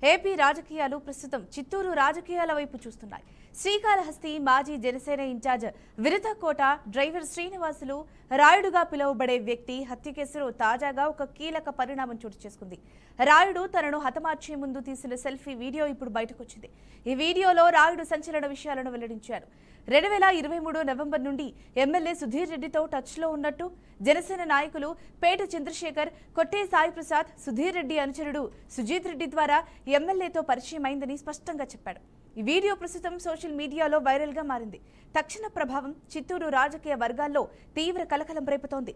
AP రాజకీయాలు ప్రస్తుతం చిత్తూరు రాజకీయాల వైపు చూస్తున్నాయి. శ్రీకాళహస్తి మాజీ జనసేన ఇన్ఛార్జ్ విరతకోట డ్రైవర్ శ్రీనివాసులు రాయుడుగా పిలువబడే వ్యక్తి హత్య కేసులో తాజాగా ఒక కీలక పరిణామం చోటు చేసుకుంది. రాయుడు తనను హతమార్చే ముందు తీసిన సెల్ఫీ వీడియో ఇప్పుడు బయటకొచ్చింది. ఈ వీడియోలో రాయుడు సంచలన విషయాలను వెల్లడించారు. 2023 నవంబర్ నుండి ఎమ్మెల్యే సుధీర్ రెడ్డితో టచ్లో ఉన్నట్టు జనసేన నాయకులు పేట చంద్రశేఖర్, కొట్టే సాయి ప్రసాద్, సుధీర్ రెడ్డి అనుచరుడు సుజిత్ రెడ్డి ద్వారా ఎమ్మెల్యేతో పరిచయం అయిందని స్పష్టంగా చెప్పాడు. ఈ వీడియో ప్రస్తుతం సోషల్ మీడియాలో వైరల్ గా మారింది. తక్షణ ప్రభావం చిత్తూరు రాజకీయ వర్గాల్లో తీవ్ర కలకలం రేపుతోంది.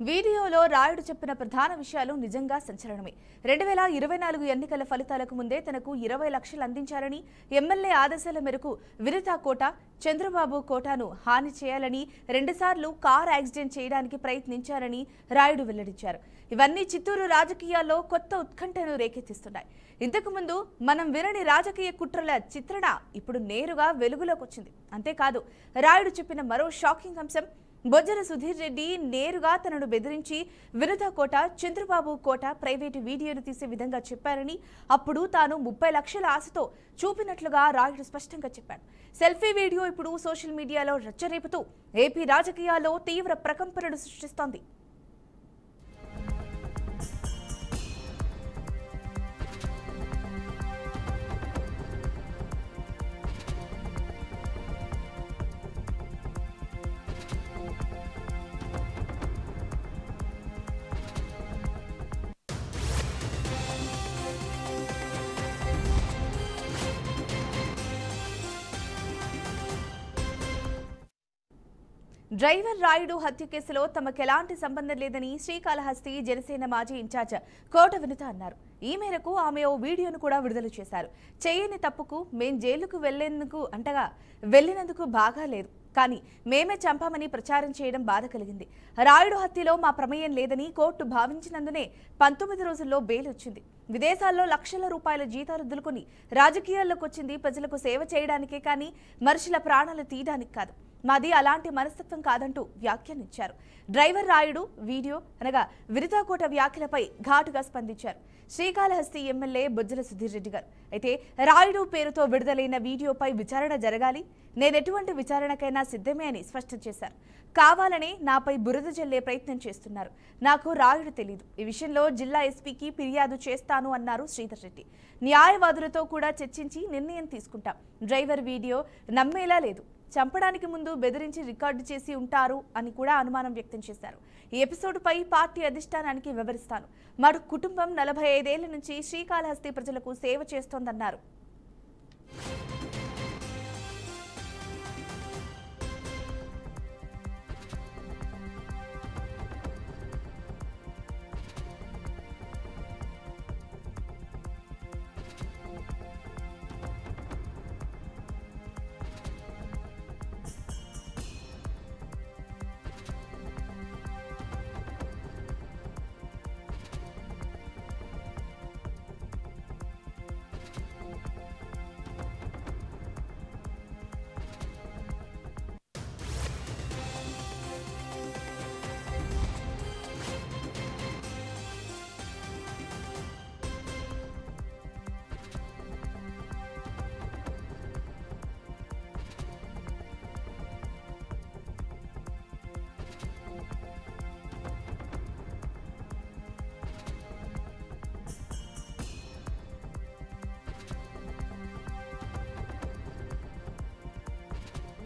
వీడియోలో రాయుడు చెప్పిన ప్రధాన విషయాలు నిజంగా సంచలనమే. 2024 ఎన్నికల ఫలితాలకు ముందే తనకు 20 లక్షలు అందించారని, ఎమ్మెల్యే ఆదేశాల మేరకు విరతకోట చంద్రబాబు కోటాను హాని చేయాలని 2 సార్లు కార్ యాక్సిడెంట్ చేయడానికి ప్రయత్నించారని రాయుడు వెల్లడించారు. ఇవన్నీ చిత్తూరు రాజకీయాల్లో కొత్త ఉత్కంఠను రేకెత్తిస్తున్నాయి. ఇంతకు ముందు మనం వినని రాజకీయ కుట్రల చిత్రణ ఇప్పుడు నేరుగా వెలుగులోకి వచ్చింది. అంతేకాదు, రాయుడు చెప్పిన మరో షాకింగ్ అంశం, బొజ్జల సుధీర్ రెడ్డి నేరుగా తనను బెదిరించి విరతకోట చంద్రబాబు కోట ప్రైవేటు వీడియోను తీసే విధంగా చెప్పారని, అప్పుడు తాను 30 లక్షల ఆశతో చూపినట్లుగా రాయుడు స్పష్టంగా చెప్పాడు. సెల్ఫీ వీడియో ఇప్పుడు సోషల్ మీడియాలో రచ్చరేపుతూ ఏపీ రాజకీయాల్లో తీవ్ర ప్రకంపనలు సృష్టిస్తోంది. డ్రైవర్ రాయుడు హత్య కేసులో తమకెలాంటి సంబంధం లేదని శ్రీకాళహస్తి జనసేన మాజీ ఇన్ఛార్జ్ కోట వినుత అన్నారు. ఈ మేరకు ఆమె ఓ వీడియోను కూడా విడుదల చేశారు. చేయని తప్పుకు మేం జైలుకు వెళ్లినందుకు బాగా లేదు, కానీ మేమే చంపామని ప్రచారం చేయడం బాధ కలిగింది. రాయుడు హత్యలో మా ప్రమేయం లేదని కోర్టు భావించినందునే 19 రోజుల్లో బెయిల్ వచ్చింది. విదేశాల్లో లక్షల రూపాయల జీతాలు దులుకొని రాజకీయాల్లోకి వచ్చింది ప్రజలకు సేవ చేయడానికే, కానీ మనుషుల ప్రాణాలు తీయడానికి కాదు. మాది అలాంటి మనస్తత్వం కాదంటూ వ్యాఖ్యానించారు. డ్రైవర్ రాయుడు వీడియో అనగా విరతకోట వ్యాఖ్యలపై ఘాటుగా స్పందించారు శ్రీకాళహస్తి ఎమ్మెల్యే బొజ్జల సుధీర్ రెడ్డి గారు. అయితే రాయుడు పేరుతో విడుదలైన వీడియోపై విచారణ జరగాలి, నేనెటువంటి విచారణకైనా సిద్ధమే అని స్పష్టం చేశారు. కావాలనే నాపై బురద జల్లే ప్రయత్నం చేస్తున్నారు. నాకు రాయుడు తెలీదు. ఈ విషయంలో జిల్లా ఎస్పీకి ఫిర్యాదు చేస్తాను అన్నారు శ్రీధర్ రెడ్డి. న్యాయవాదులతో కూడా చర్చించి నిర్ణయం తీసుకుంటాం. డ్రైవర్ వీడియో నమ్మేలా లేదు. చంపడానికి ముందు బెదిరించి రికార్డు చేసి ఉంటారు అని కూడా అనుమానం వ్యక్తం చేశారు. ఈ ఎపిసోడ్పై పార్టీ అధిష్టానానికి వివరిస్తాను. మరో కుటుంబం 45 ఏళ్ల నుంచి శ్రీకాళహస్తి ప్రజలకు సేవ చేస్తోందన్నారు.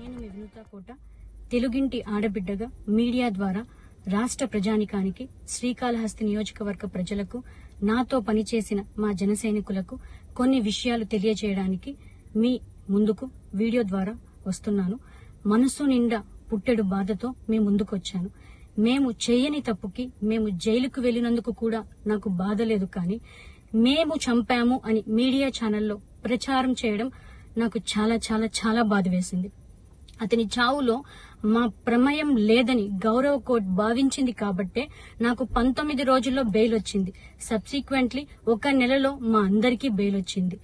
నేను మీ వినూత తెలుగింటి ఆడబిడ్డగా మీడియా ద్వారా రాష్ట్ర ప్రజానికానికి, శ్రీకాళహస్తి నియోజకవర్గ ప్రజలకు, నాతో పనిచేసిన మా జనసైనికులకు కొన్ని విషయాలు తెలియజేయడానికి మీ ముందుకు వీడియో ద్వారా వస్తున్నాను. మనసు నిండా పుట్టెడు బాధతో మీ ముందుకొచ్చాను. మేము చేయని తప్పుకి మేము జైలుకు వెళ్లినందుకు కూడా నాకు బాధ లేదు, కానీ మేము చంపాము అని మీడియా ఛానల్లో ప్రచారం చేయడం నాకు చాలా చాలా చాలా బాధ వేసింది. అతని చావులో మా ప్రమేయం లేదని గౌరవ కోర్టు భావించింది కాబట్టే నాకు 19 రోజుల్లో బెయిల్ వచ్చింది. సబ్సిక్వెంట్లీ 1 నెలలో మా అందరికీ బెయిల్ వచ్చింది.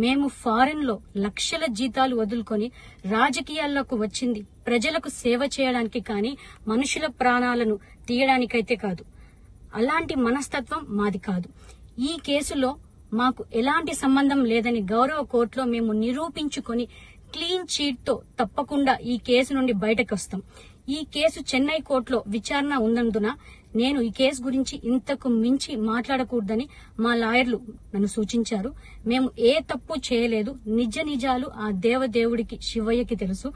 మేము ఫారెన్ లో లక్షల జీతాలు వదులుకొని రాజకీయాల్లోకి వచ్చింది ప్రజలకు సేవ చేయడానికి కానీ మనుషుల ప్రాణాలను తీయడానికైతే కాదు. అలాంటి మనస్తత్వం మాది కాదు. ఈ కేసులో మాకు ఎలాంటి సంబంధం లేదని గౌరవ కోర్టులో మేము నిరూపించుకొని క్లీన్ చీట్ తో తప్పకుండా ఈ కేసు నుండి బయటకు వస్తాం. ఈ కేసు చెన్నై కోర్టులో విచారణ ఉన్నందున నేను ఈ కేసు గురించి ఇంతకు మించి మాట్లాడకూడదని మా లాయర్లు నన్ను సూచించారు. మేము ఏ తప్పు చేయలేదు. నిజ నిజాలు ఆ దేవదేవుడికి శివయ్యకి తెలుసు.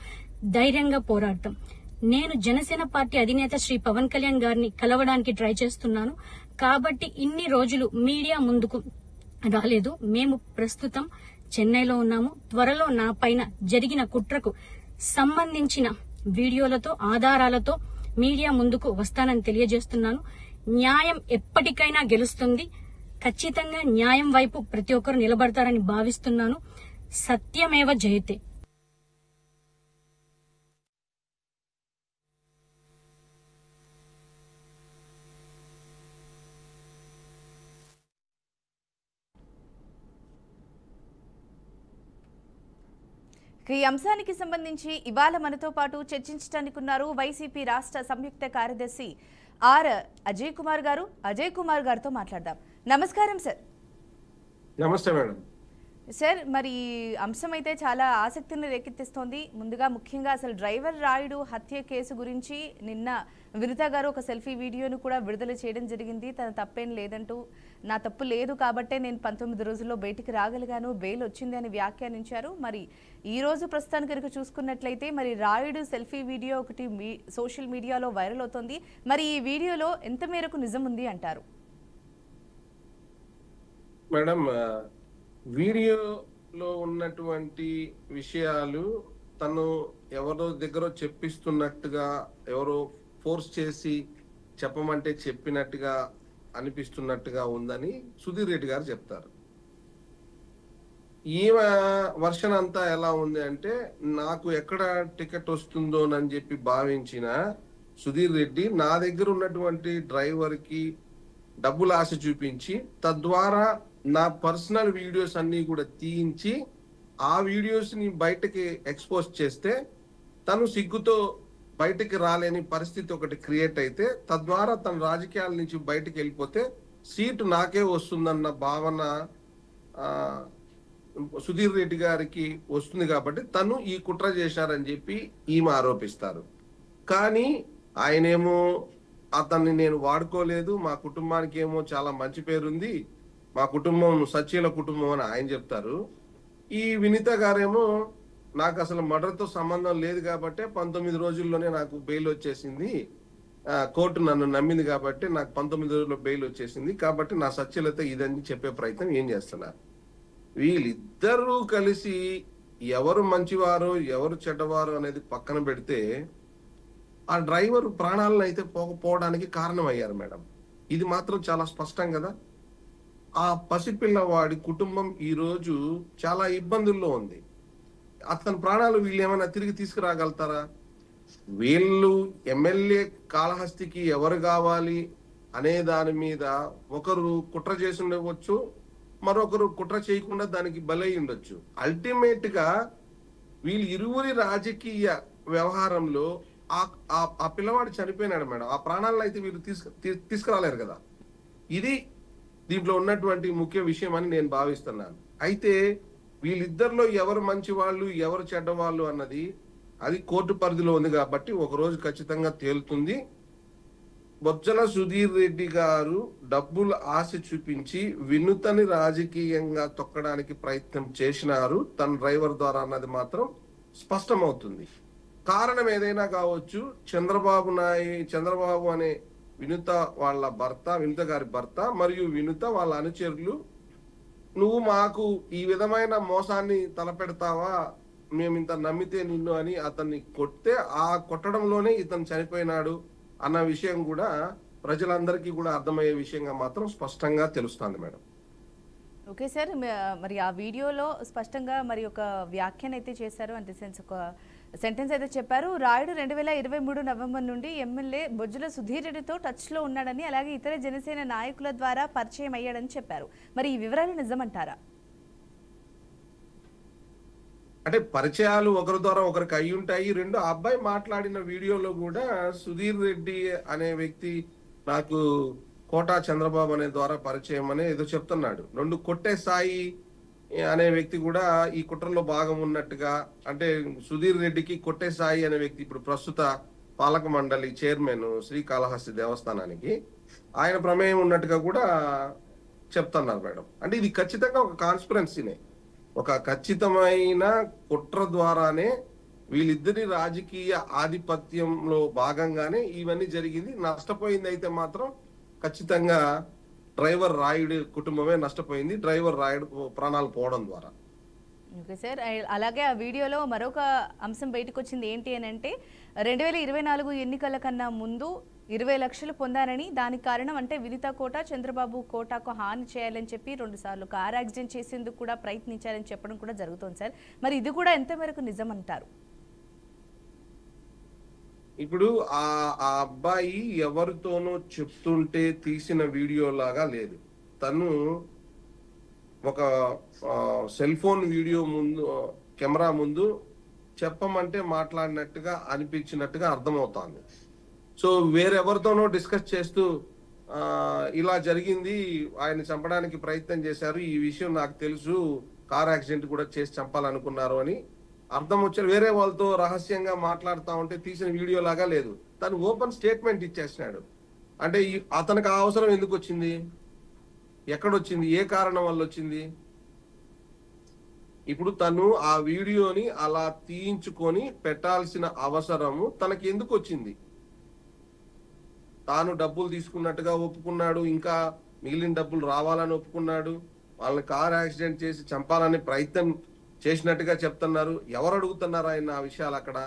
ధైర్యంగా పోరాడతాం. నేను జనసేన పార్టీ అధినేత శ్రీ పవన్ కళ్యాణ్ గారిని కలవడానికి ట్రై చేస్తున్నాను కాబట్టి ఇన్ని రోజులు మీడియా ముందుకు రాలేదు. మేము ప్రస్తుతం చెన్నైలో ఉన్నాము. త్వరలో నా పైన జరిగిన కుట్రకు సంబంధించిన వీడియోలతో ఆధారాలతో మీడియా ముందుకు వస్తానని తెలియజేస్తున్నాను. న్యాయం ఎప్పటికైనా గెలుస్తుంది. ఖచ్చితంగా న్యాయం వైపు ప్రతి ఒక్కరు నిలబడతారని భావిస్తున్నాను. సత్యమేవ జయతే. ఈ అంశానికి సంబంధించి ఇవాళ మనతో పాటు చర్చించడానికి ఉన్నారు వైసీపీ రాష్ట్ర సంయుక్త కార్యదర్శి ఆర్ అజయ్ కుమార్ గారు. అజయ్ కుమార్ గారితో మాట్లాడదాం. నమస్కారం సార్. నమస్తే మేడం. సార్, మరి అంశం అయితే చాలా ఆసక్తిని రేకెత్తిస్తోంది. ముందుగా ముఖ్యంగా అసలు డ్రైవర్ రాయుడు హత్య కేసు గురించి నిన్న వినుత గారు ఒక సెల్ఫీ వీడియోను కూడా విడుదల చేయడం జరిగింది. తన తప్పేం లేదంటూ, నా తప్పు లేదు కాబట్టే నేను 19 రోజుల్లో బయటికి రాగలిగాను, బెయిల్ వచ్చింది అని వ్యాఖ్యానించారు. మరి ఈ రోజు ప్రస్తుతానికి కనుక చూసుకున్నట్లయితే మరి రాయుడు సెల్ఫీ వీడియో ఒకటి సోషల్ మీడియాలో వైరల్ అవుతోంది. మరి ఈ వీడియోలో ఎంత మేరకు నిజం ఉంది అంటారు? మేడం, వీడియోలో ఉన్నటువంటి విషయాలు తను ఎవరో దగ్గర చెప్పిస్తున్నట్టుగా, ఎవరో ఫోర్స్ చేసి చెప్పమంటే చెప్పినట్టుగా అనిపిస్తున్నట్టుగా ఉందని సుధీర్ రెడ్డి గారు చెప్తారు. ఈమె వర్షన్ అంతా ఎలా ఉంది అంటే, నాకు ఎక్కడ టికెట్ వస్తుందోనని చెప్పి భావించిన సుధీర్ రెడ్డి నా దగ్గర ఉన్నటువంటి డ్రైవర్ కి డబ్బులు ఆశ చూపించి తద్వారా నా పర్సనల్ వీడియోస్ అన్ని కూడా తీయించి ఆ వీడియోస్ ని బయటకి ఎక్స్పోజ్ చేస్తే తను సిగ్గుతో బయటకి రాలేని పరిస్థితి ఒకటి క్రియేట్ అయితే, తద్వారా తన రాజకీయాల నుంచి బయటకు వెళ్ళిపోతే సీటు నాకే వస్తుందన్న భావన సుధీర్ రెడ్డి గారికి వస్తుంది కాబట్టి తను ఈ కుట్ర చేశారని చెప్పి ఈమె ఆరోపిస్తారు. కానీ ఆయనేమో అతన్ని నేను వాడుకోలేదు, మా కుటుంబానికి ఏమో చాలా మంచి పేరుంది, మా కుటుంబం సచీల కుటుంబం అని ఆయన చెప్తారు. ఈ వినిత గారేమో నాకు అసలు మర్డర్తో సంబంధం లేదు కాబట్టి 19 రోజుల్లోనే నాకు బెయిల్ వచ్చేసింది, కోర్టు నన్ను నమ్మింది కాబట్టి నాకు 19 రోజుల్లో బెయిల్ వచ్చేసింది కాబట్టి నా సత్యలత ఇదని చెప్పే ప్రయత్నం ఏం చేస్తున్నారు. వీళ్ళిద్దరూ కలిసి ఎవరు మంచివారు ఎవరు చెడ్డవారు అనేది పక్కన పెడితే ఆ డ్రైవర్ ప్రాణాలను అయితే పోకపోవడానికి కారణమయ్యారు మేడం. ఇది మాత్రం చాలా స్పష్టం కదా. ఆ పసిపిల్లవాడి కుటుంబం ఈ రోజు చాలా ఇబ్బందుల్లో ఉంది. అతని ప్రాణాలు వీళ్ళు ఏమైనా తిరిగి తీసుకురాగలుగుతారా? వీళ్ళు ఎమ్మెల్యే కాళహస్తికి ఎవరు కావాలి అనే దాని మీద ఒకరు కుట్ర చేసి ఉండవచ్చు, మరొకరు కుట్ర చేయకుండా దానికి బలై ఉండొచ్చు. అల్టిమేట్ గా వీళ్ళు ఇరువురి రాజకీయ వ్యవహారంలో ఆ పిల్లవాడు చనిపోయినాడు మేడం. ఆ ప్రాణాలను అయితే వీళ్ళు తీసుకురాలేరు కదా. ఇది దీంట్లో ఉన్నటువంటి ముఖ్య విషయం అని నేను భావిస్తున్నాను. అయితే వీళ్ళిద్దరిలో ఎవరు మంచి వాళ్ళు ఎవరు చెడ్డవాళ్ళు అన్నది అది కోర్టు పరిధిలో ఉంది కాబట్టి ఒక రోజు ఖచ్చితంగా తేలుతుంది. బొజ్జల సుధీర్ రెడ్డి గారు డబ్బులు ఆశ చూపించి వినూతని రాజకీయంగా తొక్కడానికి ప్రయత్నం చేసినారు తన డ్రైవర్ ద్వారా అన్నది మాత్రం స్పష్టమవుతుంది. కారణం ఏదైనా కావచ్చు. చంద్రబాబు అనే వినూత వాళ్ళ భర్త, వినూత గారి భర్త మరియు వినూత వాళ్ళ అనుచరులు, నువ్వు మాకు ఈ విధమైన మోసాన్ని తలపెడతావా, మేము ఇంత నమ్మితే నిన్ను అని అతన్ని కొడితే ఆ కొట్టడంలోనే ఇతను చనిపోయినాడు అన్న విషయం కూడా ప్రజలందరికీ కూడా అర్థమయ్యే విషయంగా మాత్రం స్పష్టంగా తెలుస్తుంది మేడం. ఓకే సార్, మరి ఆ వీడియోలో స్పష్టంగా మరి ఒక వ్యాఖ్యానం అయితే చేశారు. అంటే సెన్స్ ఒక సెంటెన్స్ అయితే చెప్పారు. రాయుడు 2023 నవంబర్ నుండి ఎమ్మెల్యే బొజ్జల సుధీర్ రెడ్డితో టచ్లో ఉన్నాడని, అలాగే ఇతర జనసేన నాయకుల ద్వారా పరిచయం అయ్యాడని చెప్పారు. మరి ఈ వివరాలు నిజమంటారా? అంటే పరిచయాలు ఒకరి ద్వారా ఒకరికి అయి ఉంటాయి. రెండు, ఆ అబ్బాయి మాట్లాడిన వీడియోలో కూడా సుధీర్ రెడ్డి అనే వ్యక్తి నాకు కోటా చంద్రబాబు అనే ద్వారా పరిచయం అనే ఏదో చెప్తున్నాడు. రెండు, కొట్టే సాయి అనే వ్యక్తి కూడా ఈ కుట్రలో భాగం ఉన్నట్టుగా, అంటే సుధీర్ రెడ్డికి కొట్టే సాయి అనే వ్యక్తి ఇప్పుడు ప్రస్తుత పాలక మండలి చైర్మన్ శ్రీకాళహస్తి దేవస్థానానికి ఆయన ప్రమేయం ఉన్నట్టుగా కూడా చెప్తున్నారు మేడం. అంటే ఇది ఖచ్చితంగా ఒక కాన్స్పిరెన్సీనే, ఒక ఖచ్చితమైన కుట్ర ద్వారానే వీళ్ళిద్దరి రాజకీయ ఆధిపత్యంలో భాగంగానే ఇవన్నీ జరిగింది. నష్టపోయింది అయితే మాత్రం ఖచ్చితంగా డ్రైవర్ రాయుడు కుటుంబమే నష్టపోయింది, డ్రైవర్ రాయుడు ప్రాణాలు పోవడం ద్వారా. ఓకే సార్, అలాగే ఆ వీడియోలో మరొక అంశం బయటకు వచ్చింది. ఏంటి అని అంటే 2024 ఎన్నికల కన్నా ముందు 20 లక్షలు పొందారని, దానికి కారణం అంటే వినిత కోట చంద్రబాబు కోటాకు హాని చేయాలని చెప్పి 2 సార్లు కార్ యాక్సిడెంట్ చేసేందుకు కూడా ప్రయత్నించారని చెప్పడం కూడా జరుగుతోంది సార్. మరి ఇది కూడా ఎంత మేరకు నిజం అంటారు? ఇప్పుడు ఆ అబ్బాయి ఎవరితోనో చెప్తుంటే తీసిన వీడియో లాగా లేదు. తను ఒక సెల్ ఫోన్ వీడియో ముందు, కెమెరా ముందు చెప్పమంటే మాట్లాడినట్టుగా అనిపించినట్టుగా అర్థమవుతోంది. సో వేరెవరితోనో డిస్కస్ చేస్తూ ఇలా జరిగింది, ఆయన చంపడానికి ప్రయత్నం చేశారు, ఈ విషయం నాకు తెలుసు, కార్ యాక్సిడెంట్ కూడా చేసి చంపాలనుకున్నారు అని అర్థం వచ్చారు. వేరే వాళ్ళతో రహస్యంగా మాట్లాడుతూ ఉంటే తీసిన వీడియో లాగా లేదు. తను ఓపెన్ స్టేట్మెంట్ ఇచ్చేసినాడు. అంటే అతనికి ఆ అవసరం ఎందుకు వచ్చింది, ఎక్కడొచ్చింది, ఏ కారణం వల్ల వచ్చింది? ఇప్పుడు తను ఆ వీడియోని అలా తీయించుకొని పెట్టాల్సిన అవసరము తనకి ఎందుకు వచ్చింది? తాను డబ్బులు తీసుకున్నట్టుగా ఒప్పుకున్నాడు, ఇంకా మిగిలిన డబ్బులు రావాలని ఒప్పుకున్నాడు, వాళ్ళని కార్ యాక్సిడెంట్ చేసి చంపాలని ప్రయత్నం చేసినట్టుగా చెప్తున్నారు. ఎవరు అడుగుతున్నారు ఆయన ఆ విషయాలు? అక్కడ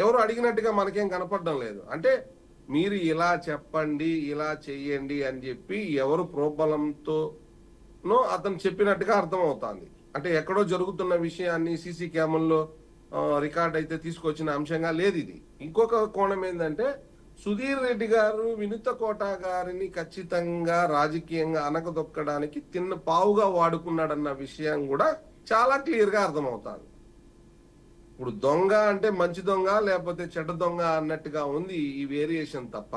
ఎవరు అడిగినట్టుగా మనకేం కనపడడం లేదు. అంటే మీరు ఇలా చెప్పండి, ఇలా చెయ్యండి అని చెప్పి ఎవరు ప్రోబలంతోనో అతను చెప్పినట్టుగా అర్థం అవుతుంది. అంటే ఎక్కడో జరుగుతున్న విషయాన్ని సీసీ కెమెరాల్లో రికార్డ్ అయితే తీసుకొచ్చిన అంశంగా లేదు ఇది. ఇంకొక కోణం ఏంటంటే సుధీర్ రెడ్డి గారు వినుత కోట గారిని ఖచ్చితంగా రాజకీయంగా అనకదొక్కడానికి తిన్న పావుగా వాడుకున్నాడన్న విషయం కూడా చాలా క్లియర్ గా అర్థమవుతారు. ఇప్పుడు దొంగ అంటే మంచి దొంగ లేకపోతే చెడ్డ దొంగ అన్నట్టుగా ఉంది ఈ వేరియేషన్ తప్ప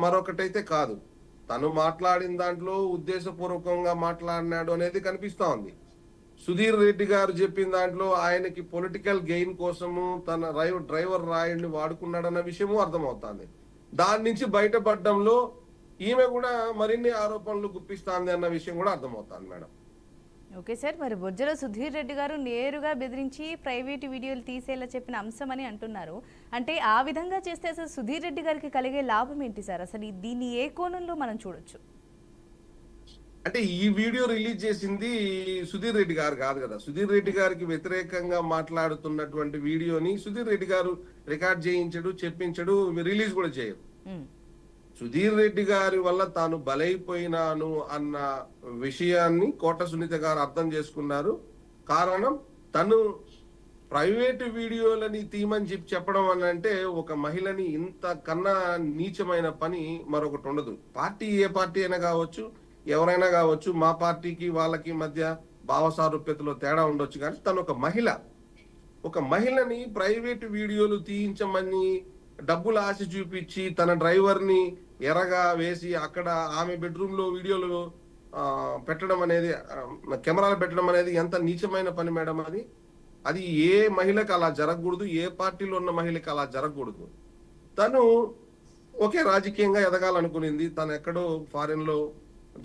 మరొకటైతే కాదు. తను మాట్లాడిన దాంట్లో ఉద్దేశపూర్వకంగా మాట్లాడినాడు అనేది కనిపిస్తా ఉంది. సుధీర్ రెడ్డి గారు చెప్పిన దాంట్లో ఆయనకి పొలిటికల్ గెయిన్ కోసము తన డ్రైవర్ రాయుడిని వాడుకున్నాడన్న విషయము అర్థమవుతుంది. దాని నుంచి బయటపడడంలో ఈమె కూడా మరిన్ని ఆరోపణలు గుప్పిస్తాంది అన్న విషయం కూడా అర్థమవుతుంది మేడం. ఓకే సార్, మరి బొజ్జల సుధీర్ రెడ్డి గారు నేరుగా బెదిరించి ప్రైవేట్ వీడియోలు తీసేలా చెప్పిన అంశం అని అంటున్నారు. అంటే ఆ విధంగా చేస్తే అసలు సుధీర్ రెడ్డి గారికి కలిగే లాభం ఏంటి సార్? అసలు దీన్ని ఏ కోణంలో మనం చూడొచ్చు? అంటే ఈ వీడియో రిలీజ్ చేసింది సుధీర్ రెడ్డి గారు కాదు కదా. సుధీర్ రెడ్డి గారికి వ్యతిరేకంగా మాట్లాడుతున్నటువంటి వీడియోని సుధీర్ రెడ్డి గారు రికార్డ్ చేయించడు, చెప్పించడు, రిలీజ్ కూడా చేయరు. సుధీర్ రెడ్డి గారి వల్ల తాను బలైపోయినాను అన్న విషయాన్ని కోట సునీత గారు అర్థం చేసుకున్నారు. కారణం తను ప్రైవేట్ వీడియోలని తీయమని చెప్పడం అని అంటే ఒక మహిళని ఇంత కన్నా నీచమైన పని మరొకటి ఉండదు. పార్టీ ఏ పార్టీ అయినా కావచ్చు, ఎవరైనా కావచ్చు, మా పార్టీకి వాళ్ళకి మధ్య భావసారూప్యతలో తేడా ఉండొచ్చు, కానీ తను ఒక మహిళని ప్రైవేట్ వీడియోలు తీయించమని డబ్బులు ఆశ చూపించి తన డ్రైవర్ ని ఎరగా వేసి అక్కడ ఆమె బెడ్రూమ్ లో వీడియోలు పెట్టడం అనేది, కెమెరాలు పెట్టడం అనేది ఎంత నీచమైన పని మేడం అది. అది ఏ మహిళకి అలా జరగకూడదు, ఏ పార్టీలో ఉన్న మహిళకి అలా జరగకూడదు. తను ఒకే రాజకీయంగా ఎదగాలనుకునింది. తను ఎక్కడో ఫారిన్ లో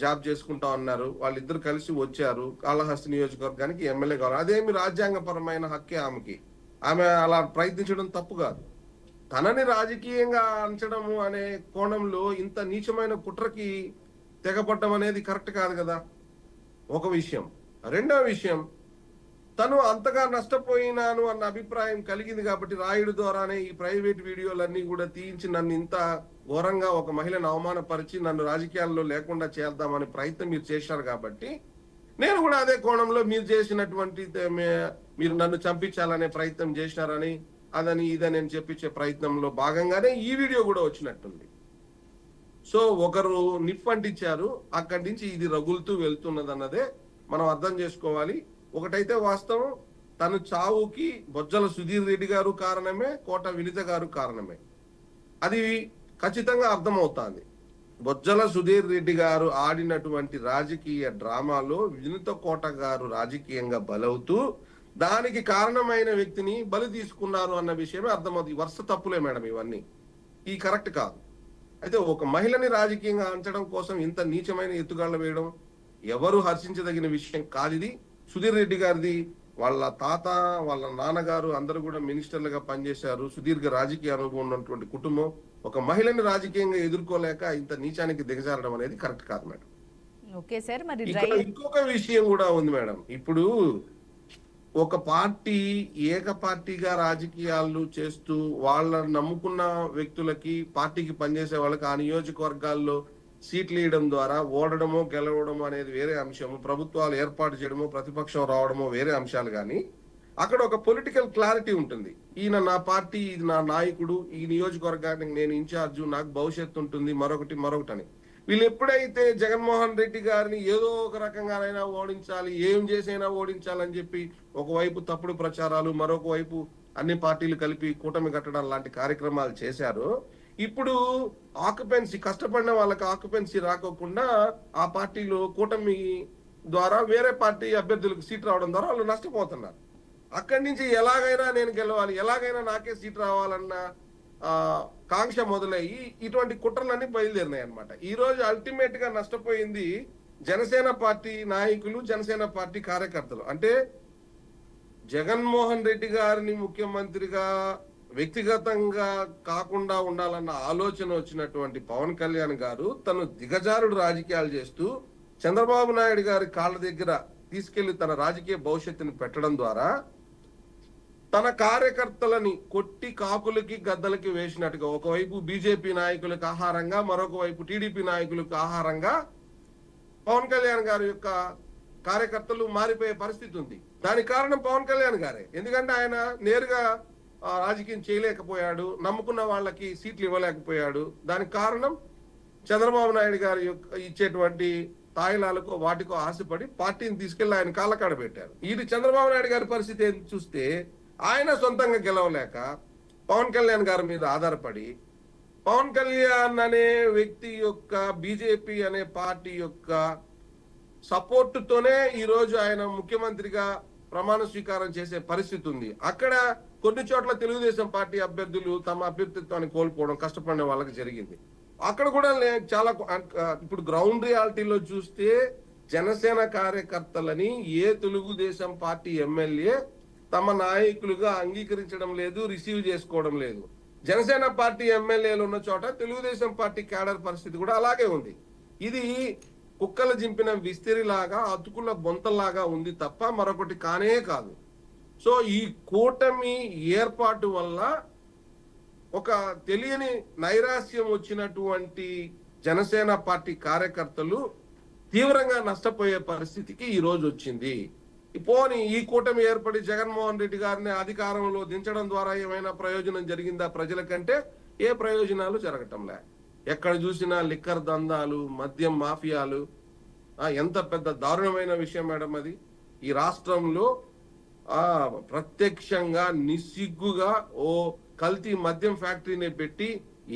జాబ్ చేసుకుంటా ఉన్నారు, వాళ్ళిద్దరు కలిసి వచ్చారు, కాళహస్తి నియోజకవర్గానికి ఎమ్మెల్యే కావాలి. అదేమి రాజ్యాంగపరమైన హక్కే ఆమెకి. ఆమె అలా ప్రయత్నించడం తప్పు కాదు. తనని రాజకీయంగా అంచడము అనే కోణంలో ఇంత నీచమైన కుట్రకి తెగపడడం అనేది కరెక్ట్ కాదు కదా, ఒక విషయం. రెండో విషయం, తను అంతగా నష్టపోయినాను అన్న అభిప్రాయం కలిగింది కాబట్టి రాయుడు ద్వారానే ఈ ప్రైవేట్ వీడియోలన్నీ కూడా తీయించి నన్ను ఇంత ఘోరంగా ఒక మహిళను అవమానపరిచి నన్ను రాజకీయాల్లో లేకుండా చేద్దామనే ప్రయత్నం మీరు చేశారు కాబట్టి నేను కూడా అదే కోణంలో మీరు చేసినటువంటి మీరు నన్ను చంపించాలనే ప్రయత్నం చేసినారని అదని ఇదని అని చెప్పించే ప్రయత్నంలో భాగంగానే ఈ వీడియో కూడా వచ్చినట్టుంది. సో ఒకరు నిప్పంటించారు, అక్కడి నుంచి ఇది రగులుతూ వెళ్తున్నది అన్నదే మనం అర్థం చేసుకోవాలి. ఒకటైతే వాస్తవం, తను చావుకి బొజ్జల సుధీర్ రెడ్డి గారు కారణమే, కోట వినిత గారు కారణమే, అది ఖచ్చితంగా అర్థమవుతుంది. బొజ్జల సుధీర్ రెడ్డి గారు ఆడినటువంటి రాజకీయ డ్రామాలో వినుత కోట గారు రాజకీయంగా బలవుతూ దానికి కారణమైన వ్యక్తిని బలి తీసుకున్నారు అన్న విషయమే అర్థమవుతుంది. వరుస తప్పులే మేడం ఇవన్నీ, ఈ కరెక్ట్ కాదు. అయితే ఒక మహిళని రాజకీయంగా అంచడం కోసం ఇంత నీచమైన ఎత్తుగాళ్లు వేయడం ఎవరు హర్షించదగిన విషయం కాదు. ఇది సుధీర్ రెడ్డి గారిది, వాళ్ళ తాత వాళ్ళ నాన్నగారు అందరూ కూడా మినిస్టర్లుగా పనిచేశారు, సుదీర్ఘ రాజకీయ అనుభవం ఉన్నటువంటి కుటుంబం. ఒక మహిళని రాజకీయంగా ఎదుర్కోలేక ఇంత నీచానికి దిగజారడం అనేది కరెక్ట్ కాదు మేడం. ఓకే సార్, మరి ఇంకొక విషయం కూడా ఉంది మేడం. ఇప్పుడు ఒక పార్టీ ఏక పార్టీగా రాజకీయాలు చేస్తూ వాళ్ళ నమ్ముకున్న వ్యక్తులకి, పార్టీకి పనిచేసే వాళ్ళకి ఆ నియోజకవర్గాల్లో సీట్లు ఇవ్వడం ద్వారా ఓడడమో గెలవడమో అనేది వేరే అంశము, ప్రభుత్వాలు ఏర్పాటు చేయడమో ప్రతిపక్షం రావడమో వేరే అంశాలు. కానీ అక్కడ ఒక పొలిటికల్ క్లారిటీ ఉంటుంది. ఈయన నా పార్టీ, ఇది నా నాయకుడు, ఈ నియోజకవర్గానికి నేను ఇన్ఛార్జు, నాకు భవిష్యత్తు ఉంటుంది, మరొకటని. వీళ్ళు ఎప్పుడైతే జగన్మోహన్ రెడ్డి గారిని ఏదో ఒక రకంగానైనా ఓడించాలి, ఏం చేసైనా ఓడించాలని చెప్పి ఒకవైపు తప్పుడు ప్రచారాలు, మరొక వైపు అన్ని పార్టీలు కలిపి కూటమి కట్టడం లాంటి కార్యక్రమాలు చేశారు, ఇప్పుడు ఆక్యుపెన్సీ, కష్టపడిన వాళ్ళకి ఆక్యుపెన్సీ రాకోకుండా ఆ పార్టీలో కూటమి ద్వారా వేరే పార్టీ అభ్యర్థులకు సీట్ రావడం ద్వారా వాళ్ళు నష్టపోతున్నారు. అక్కడి నుంచి ఎలాగైనా నేను గెలవాలి, ఎలాగైనా నాకే సీట్ రావాలన్న కాంక్ష మొదలయ్యి ఇటువంటి కుట్రలన్నీ బయలుదేరినాయి అనమాట. ఈ రోజు అల్టిమేట్ గా నష్టపోయింది జనసేన పార్టీ నాయకులు, జనసేన పార్టీ కార్యకర్తలు. అంటే జగన్మోహన్ రెడ్డి గారిని ముఖ్యమంత్రిగా వ్యక్తిగతంగా కాకుండా ఉండాలన్న ఆలోచన వచ్చినటువంటి పవన్ కళ్యాణ్ గారు తను దిగజారుడు రాజకీయాలు చేస్తూ చంద్రబాబు నాయుడు గారి కాళ్ళ దగ్గర తీసుకెళ్లి తన రాజకీయ భవిష్యత్తుని పెట్టడం ద్వారా తన కార్యకర్తలని కొట్టి కాకులకి గద్దలకి వేసినట్టుగా ఒకవైపు బీజేపీ నాయకులకు ఆహారంగా, మరొక వైపు టీడీపీ నాయకులకు ఆహారంగా పవన్ కళ్యాణ్ గారి యొక్క కార్యకర్తలు మారిపోయే పరిస్థితి ఉంది. దానికి కారణం పవన్ కళ్యాణ్ గారే. ఎందుకంటే ఆయన నేరుగా రాజకీయం చేయలేకపోయాడు, నమ్ముకున్న వాళ్ళకి సీట్లు ఇవ్వలేకపోయాడు. దానికి కారణం చంద్రబాబు నాయుడు గారి యొక్క ఇచ్చేటువంటి తాయిలాలకు వాటికో ఆశపడి పార్టీని తీసుకెళ్లి ఆయన కాళ్ళకాడ పెట్టారు. ఇది చంద్రబాబు నాయుడు గారి పరిస్థితి చూస్తే ఆయన సొంతంగా గెలవలేక పవన్ కళ్యాణ్ గారి మీద ఆధారపడి, పవన్ కళ్యాణ్ అనే వ్యక్తి యొక్క బీజేపీ అనే పార్టీ యొక్క సపోర్టుతోనే ఈ రోజు ఆయన ముఖ్యమంత్రిగా ప్రమాణ స్వీకారం చేసే పరిస్థితి ఉంది. అక్కడ కొన్ని చోట్ల తెలుగుదేశం పార్టీ అభ్యర్థులు తమ అభ్యర్థిత్వాన్ని కోల్పోవడం కష్టపడిన వాళ్ళకి జరిగింది. అక్కడ కూడా చాలా ఇప్పుడు గ్రౌండ్ రియాలిటీలో చూస్తే జనసేన కార్యకర్తలని ఏ తెలుగుదేశం పార్టీ ఎమ్మెల్యే తమ నాయకులుగా అంగీకరించడం లేదు, రిసీవ్ చేసుకోవడం లేదు. జనసేన పార్టీ ఎమ్మెల్యేలు ఉన్న చోట తెలుగుదేశం పార్టీ క్యాడర్ పరిస్థితి కూడా అలాగే ఉంది. ఇది కుక్కలు జింపిన విస్తరిలాగా, అతుకుల బొంతలాగా ఉంది తప్ప మరొకటి కానే కాదు. సో ఈ కూటమి ఏర్పాటు వల్ల ఒక తెలియని నైరాశ్యం వచ్చినటువంటి జనసేన పార్టీ కార్యకర్తలు తీవ్రంగా నష్టపోయే పరిస్థితికి ఈ రోజు వచ్చింది. పోనీ ఈ కూటమి ఏర్పడి జగన్మోహన్ రెడ్డి గారిని అధికారంలో దించడం ద్వారా ఏమైనా ప్రయోజనం జరిగిందా ప్రజలకంటే? ఏ ప్రయోజనాలు జరగటంలే. ఎక్కడ చూసినా లిక్కర్ దందాలు, మద్యం మాఫియాలు. ఎంత పెద్ద దారుణమైన విషయం మేడం అది. ఈ రాష్ట్రంలో ప్రత్యక్షంగా నిస్సిగ్గుగా ఓ కల్తీ మద్యం ఫ్యాక్టరీని పెట్టి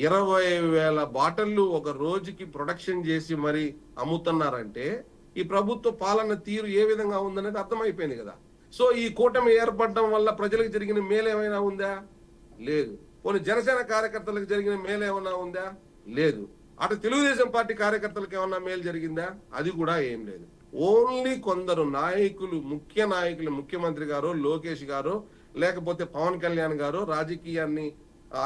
20,000 బాటిళ్లు ఒక రోజుకి ప్రొడక్షన్ చేసి మరి అమ్ముతున్నారంటే ఈ ప్రభుత్వ పాలన తీరు ఏ విధంగా ఉందనేది అర్థమైపోయింది కదా. సో ఈ కూటమి ఏర్పడడం వల్ల ప్రజలకు జరిగిన మేలు ఏమైనా ఉందా? లేదు. పోనీ జనసేన కార్యకర్తలకు జరిగిన మేలు ఏమైనా ఉందా? లేదు. అటు తెలుగుదేశం పార్టీ కార్యకర్తలకు ఏమన్నా మేలు జరిగిందా? అది కూడా ఏం లేదు. ఓన్లీ కొందరు నాయకులు, ముఖ్య నాయకులు, ముఖ్యమంత్రి గారు, లోకేష్ గారు, లేకపోతే పవన్ కళ్యాణ్ గారు రాజకీయాన్ని,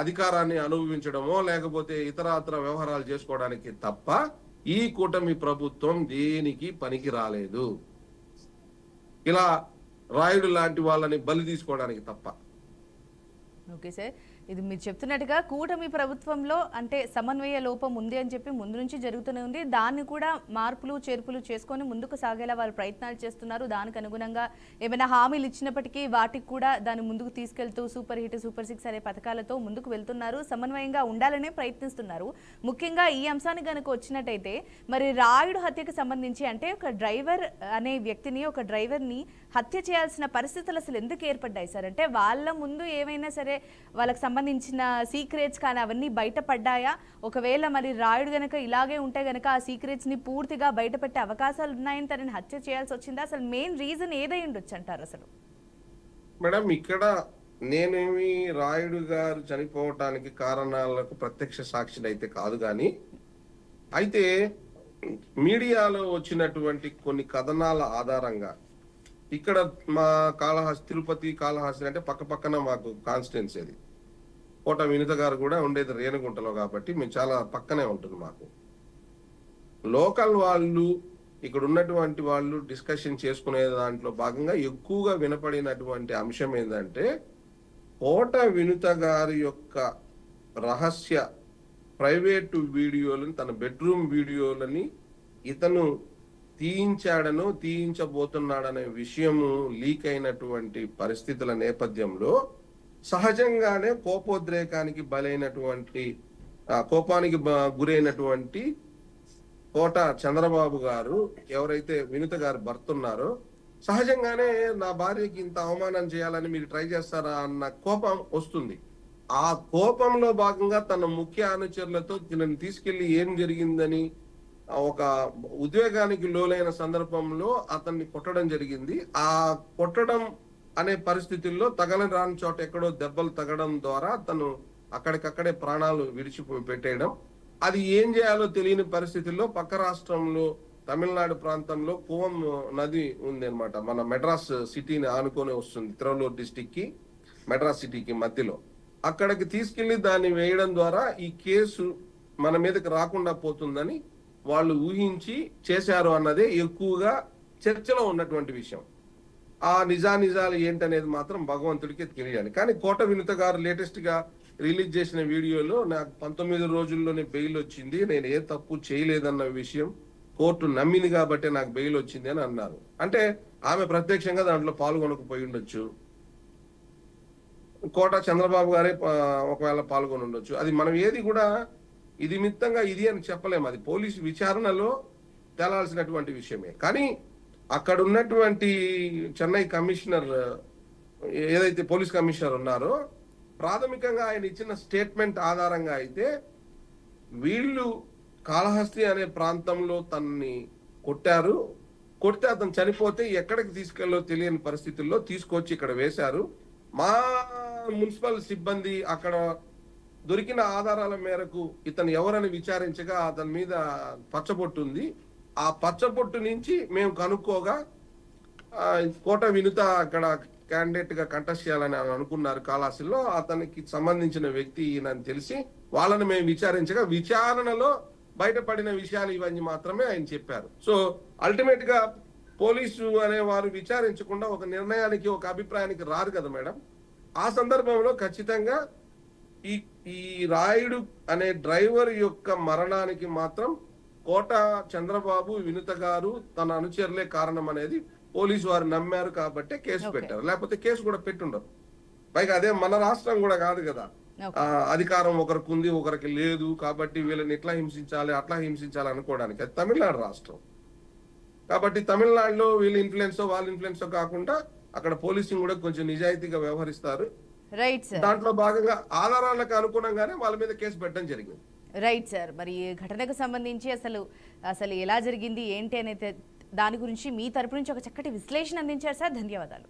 అధికారాన్ని అనుభవించడమో లేకపోతే ఇతరత్ర వ్యవహారాలు చేసుకోవడానికి తప్ప ఈ కూటమి ప్రభుత్వం దేనికి పనికి రాలేదు. ఇలా రాయుడు లాంటి వాళ్ళని బలి తీసుకోవడానికి తప్ప. ఓకే సార్, ఇది మీరు చెప్తున్నట్టుగా కూటమి ప్రభుత్వంలో అంటే సమన్వయ లోపం ఉంది అని చెప్పి ముందు నుంచి జరుగుతూనే ఉంది. దాన్ని కూడా మార్పులు చేర్పులు చేసుకొని ముందుకు సాగేలా వాళ్ళు ప్రయత్నాలు చేస్తున్నారు. దానికి అనుగుణంగా ఏమైనా హామీలు ఇచ్చినప్పటికీ వాటికి కూడా దాన్ని ముందుకు తీసుకెళ్తూ సూపర్ హిట్, సూపర్ 6 అనే పథకాలతో ముందుకు వెళ్తున్నారు. సమన్వయంగా ఉండాలనే ప్రయత్నిస్తున్నారు. ముఖ్యంగా ఈ అంశానికి కనుక వచ్చినట్టయితే మరి రాయుడు హత్యకు సంబంధించి అంటే ఒక డ్రైవర్ అనే వ్యక్తిని, ఒక డ్రైవర్ని హత్య చేయాల్సిన పరిస్థితులు అసలు ఎందుకు ఏర్పడ్డాయి సార్? అంటే వాళ్ళ ముందు ఏమైనా సరే వాళ్ళకి సంబంధించిన సీక్రెట్స్ కానీ అవన్నీ బయటపడ్డాయా? ఒకవేళ మరి రాయుడు గనక ఇలాగే ఉంటే గనక ఆ సీక్రెట్స్ ని పూర్తిగా బయటపెట్టే అవకాశాలు ఉన్నాయని తనని హత్య చేయాల్సి వచ్చిందా? అసలు మెయిన్ రీజన్ ఏదై ఉండొచ్చు అంటారు అసలు? మేడం, ఇక్కడ నేనేమి రాయుడు గారు చనిపోవటానికి కారణాలకు ప్రత్యక్ష సాక్షిని అయితే కాదు, కానీ అయితే మీడియాలో వచ్చినటువంటి కొన్ని కథనాల ఆధారంగా ఇక్కడ మా కాళహస్తి, తిరుపతి కాళహస్తి అంటే పక్క పక్కన మాకు కాన్స్టిట్యున్సీ అది. కోట వినుత గారు కూడా ఉండేది రేణుగుంటలో కాబట్టి మేము చాలా పక్కనే ఉంటుంది మాకు. లోకల్ వాళ్ళు ఇక్కడ ఉన్నటువంటి వాళ్ళు డిస్కషన్ చేసుకునే దాంట్లో భాగంగా ఎక్కువగా వినపడినటువంటి అంశం ఏంటంటే కోట వినుత గారి యొక్క రహస్య ప్రైవేటు వీడియోలను, తన బెడ్రూమ్ వీడియోలని ఇతను తీయించాడనో తీయించబోతున్నాడనే విషయము లీక్ అయినటువంటి పరిస్థితుల నేపథ్యంలో సహజంగానే కోపోద్రేకానికి బలైనటువంటి, కోపానికి గురైనటువంటి కోట చంద్రబాబు గారు, ఎవరైతే వినుత గారు భర్త ఉన్నారో, సహజంగానే నా భార్యకి ఇంత అవమానం చేయాలని మీరు ట్రై చేస్తారా అన్న కోపం వస్తుంది. ఆ కోపంలో భాగంగా తన ముఖ్య అనుచరులతో తినని తీసుకెళ్లి ఏం జరిగిందని ఒక ఉద్వేగానికి లోలైన సందర్భంలో అతన్ని కొట్టడం జరిగింది. ఆ కొట్టడం అనే పరిస్థితుల్లో తగలని రాని చోట ఎక్కడో దెబ్బలు తగడం ద్వారా తను అక్కడికక్కడే ప్రాణాలు పెట్టేయడం. అది ఏం చేయాలో తెలియని పరిస్థితుల్లో పక్క రాష్ట్రంలో తమిళనాడు ప్రాంతంలో కువం నది ఉంది అనమాట. మన మెడ్రాస్ సిటీని ఆనుకొని వస్తుంది, తిరువల్లూరు డిస్టిక్ కి మెడ్రాస్ సిటీకి మధ్యలో. అక్కడికి తీసుకెళ్లి దాన్ని వేయడం ద్వారా ఈ కేసు మన మీదకి రాకుండా పోతుందని వాళ్ళు ఊహించి చేశారు అన్నదే ఎక్కువగా చర్చలో ఉన్నటువంటి విషయం. ఆ నిజాలు ఏంటనేది మాత్రం భగవంతుడికి తెలియాలి. కానీ కోట వినుత గారు లేటెస్ట్ గా రిలీజ్ చేసిన వీడియోలో నాకు 19 రోజుల్లోనే బెయిల్ వచ్చింది, నేను ఏ తప్పు చేయలేదన్న విషయం కోర్టు నమ్మింది కాబట్టి నాకు బెయిల్ వచ్చింది అని అన్నారు. అంటే ఆమె ప్రత్యక్షంగా దాంట్లో పాల్గొనకపోయి ఉండొచ్చు, కోట చంద్రబాబు గారే ఒకవేళ పాల్గొని ఉండొచ్చు. అది మనం ఏది కూడా ఇది మిత్తంగా ఇది అని చెప్పలేము, అది పోలీసు విచారణలో తేలాల్సినటువంటి విషయమే. కానీ అక్కడ ఉన్నటువంటి చెన్నై కమిషనర్, ఏదైతే పోలీస్ కమిషనర్ ఉన్నారో, ప్రాథమికంగా ఆయన ఇచ్చిన స్టేట్మెంట్ ఆధారంగా అయితే వీళ్ళు కాళహస్తి అనే ప్రాంతంలో తనని కొట్టారు, కొడితే అతను చనిపోతే ఎక్కడికి తీసుకెళ్ళో తెలియని పరిస్థితుల్లో తీసుకొచ్చి ఇక్కడ వేశారు. మా మున్సిపల్ సిబ్బంది అక్కడ దొరికిన ఆధారాల మేరకు ఇతను ఎవరని విచారించగా అతని మీద పచ్చబొట్టు ఉంది. ఆ పచ్చబొట్టు నుంచి మేము కనుక్కోగా కోట వినుత అక్కడ క్యాండిడేట్ గా కంటెస్ట్ చేయాలని అనుకున్నారు కాళహస్తిలో. అతనికి సంబంధించిన వ్యక్తి ఈయనని తెలిసి వాళ్ళని మేము విచారించగా విచారణలో బయటపడిన విషయాలు ఇవన్నీ మాత్రమే ఆయన చెప్పారు. సో అల్టిమేట్ గా పోలీసు అనే వారు విచారించకుండా ఒక నిర్ణయానికి, ఒక అభిప్రాయానికి రారు కదా మేడం. ఆ సందర్భంలో ఖచ్చితంగా ఈ రాయుడు అనే డ్రైవర్ యొక్క మరణానికి మాత్రం కోట చంద్రబాబు, వినుత గారు, తన అనుచరులే కారణం అనేది పోలీసు వారు నమ్మారు కాబట్టి కేసు పెట్టారు. లేకపోతే కేసు కూడా పెట్టుండరు. పైగా అదే మన రాష్ట్రం కూడా కాదు కదా, అధికారం ఒకరికి ఉంది ఒకరికి లేదు కాబట్టి వీళ్ళని ఇట్లా హింసించాలి అట్లా హింసించాలి అనుకోవడానికి. అది తమిళనాడు రాష్ట్రం కాబట్టి తమిళనాడులో వీళ్ళ ఇన్ఫ్లుయెన్స్ వాళ్ళ ఇన్ఫ్లుయెన్స్ కాకుండా అక్కడ పోలీసింగ్ కూడా కొంచెం నిజాయితీగా వ్యవహరిస్తారు. రైట్ సార్, దాంట్లో భాగంగా ఆధారాలకు అనుగుణంగానే వాళ్ళ మీద కేసు పెట్టడం జరిగింది. రైట్ సార్, మరి ఈ ఘటనకు సంబంధించి అసలు ఎలా జరిగింది ఏంటి అనేది దాని గురించి మీ తరపు నుంచి ఒక చక్కటి విశ్లేషణ అందించారు సార్. ధన్యవాదాలు.